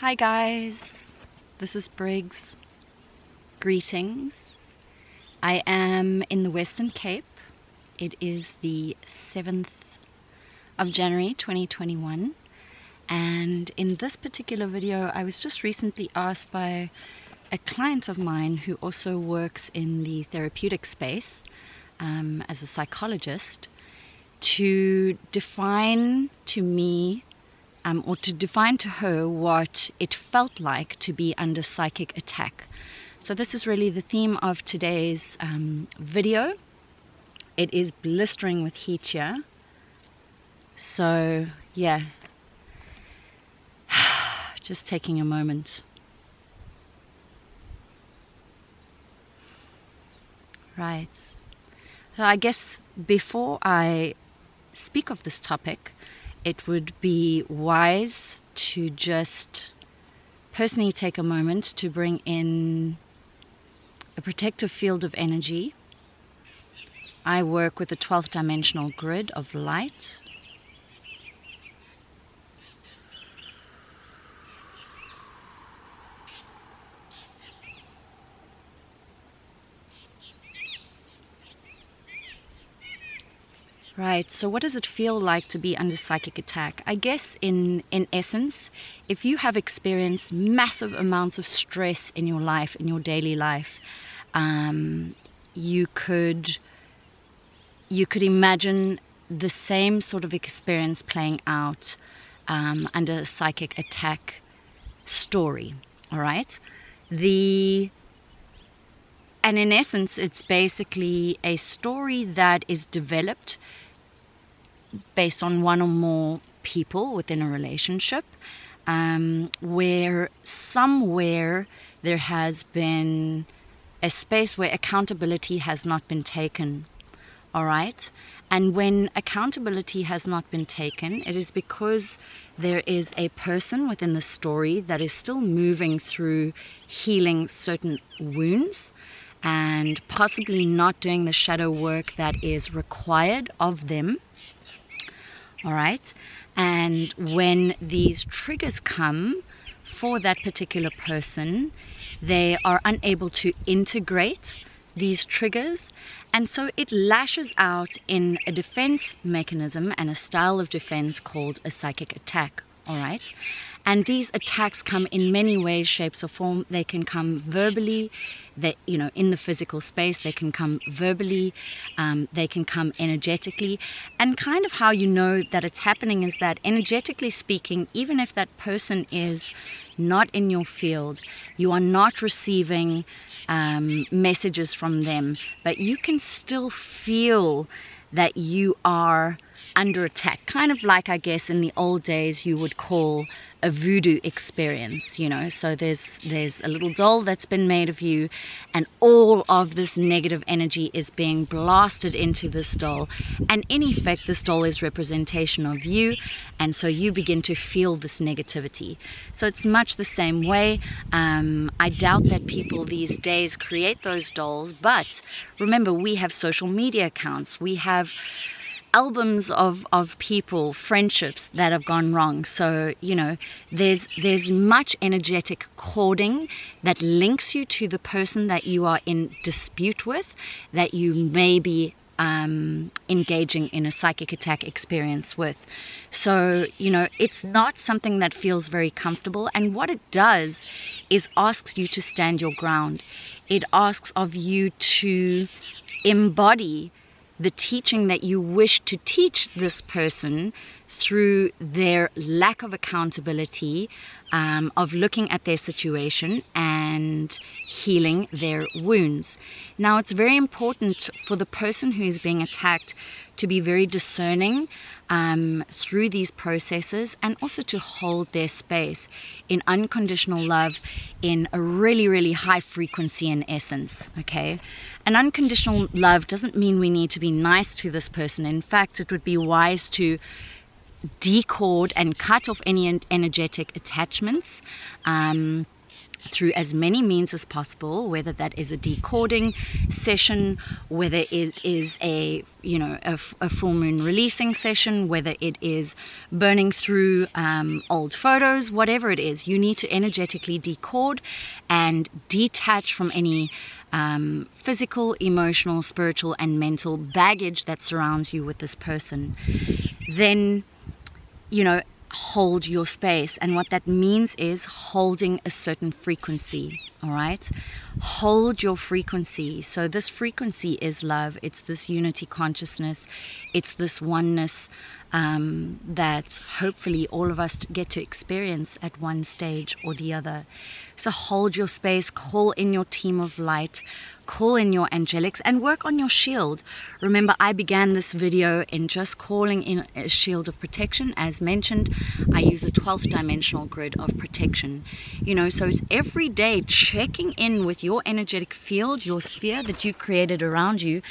Hi guys, this is Briggs. Greetings. I am in the Western Cape. It is the 7th of January 2021, and in this particular video I was just recently asked by a client of mine who also works in the therapeutic space as a psychologist to define to me or to define to her what it felt like to be under psychic attack. So this is really the theme of today's video. It is blistering with heat here. So yeah, just taking a moment. Right. So I guess before I speak of this topic, it would be wise to just personally take a moment to bring in a protective field of energy. I work with a 12th dimensional grid of light. Right, so what does it feel like to be under psychic attack? I guess in essence, if you have experienced massive amounts of stress in your life, in your daily life, you could imagine the same sort of experience playing out under a psychic attack story, all right? And in essence, it's basically a story that is developed based on one or more people within a relationship, where somewhere there has been a space where accountability has not been taken, all right? And when accountability has not been taken, it is because there is a person within the story that is still moving through healing certain wounds and possibly not doing the shadow work that is required of them. All right, and when these triggers come for that particular person, they are unable to integrate these triggers, and so it lashes out in a defense mechanism and a style of defense called a psychic attack. All right, and these attacks come in many ways, shapes or form. They can come verbally, in the physical space. They can come verbally, they can come energetically. And kind of how you know that it's happening is that energetically speaking, even if that person is not in your field, you are not receiving messages from them, but you can still feel that you are under attack, kind of like, I guess, in the old days you would call a voodoo experience, so there's a little doll that's been made of you, and all of this negative energy is being blasted into this doll, and in effect this doll is representation of you, and so you begin to feel this negativity. So it's much the same way. I doubt that people these days create those dolls, but remember, we have social media accounts, we have albums of people, friendships that have gone wrong. So there's much energetic cording that links you to the person that you are in dispute with, that you may be engaging in a psychic attack experience with. So it's not something that feels very comfortable, and what it does is asks you to stand your ground. It asks of you to embody the teaching that you wish to teach this person through their lack of accountability, of looking at their situation and healing their wounds. Now, it's very important for the person who is being attacked to be very discerning through these processes, and also to hold their space in unconditional love in a really, really high frequency in essence, okay? And unconditional love doesn't mean we need to be nice to this person. In fact, it would be wise to decord and cut off any energetic attachments through as many means as possible, whether that is a decoding session, whether it is a full moon releasing session, whether it is burning through old photos, whatever it is. You need to energetically decode and detach from any physical, emotional, spiritual, and mental baggage that surrounds you with this person. Then, hold your space. And what that means is holding a certain frequency. All right, hold your frequency. So this frequency is love. It's this unity consciousness. It's this oneness that hopefully all of us get to experience at one stage or the other. So hold your space, call in your team of light, call in your angelics, and work on your shield. Remember, I began this video in just calling in a shield of protection. As mentioned, I use a 12th dimensional grid of protection. So it's every day checking in with your energetic field, your sphere that you've created around you,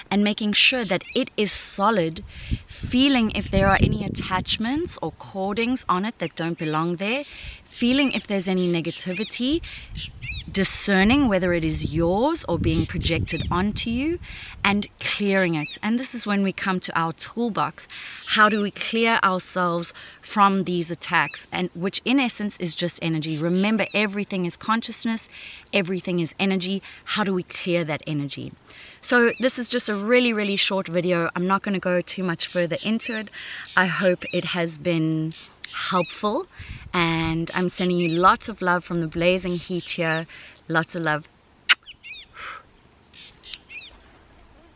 and making sure that it is solid, feeling if there are any attachments or cordings on it that don't belong there, feeling if there's any negativity, discerning whether it is yours or being projected onto you, and clearing it. And this is when we come to our toolbox. How do we clear ourselves from these attacks, and which in essence is just energy? Remember, everything is consciousness, everything is energy. How do we clear that energy? So this is just a really, really short video. I'm not going to go too much further into it. I hope it has been helpful, and I'm sending you lots of love from the blazing heat here. Lots of love.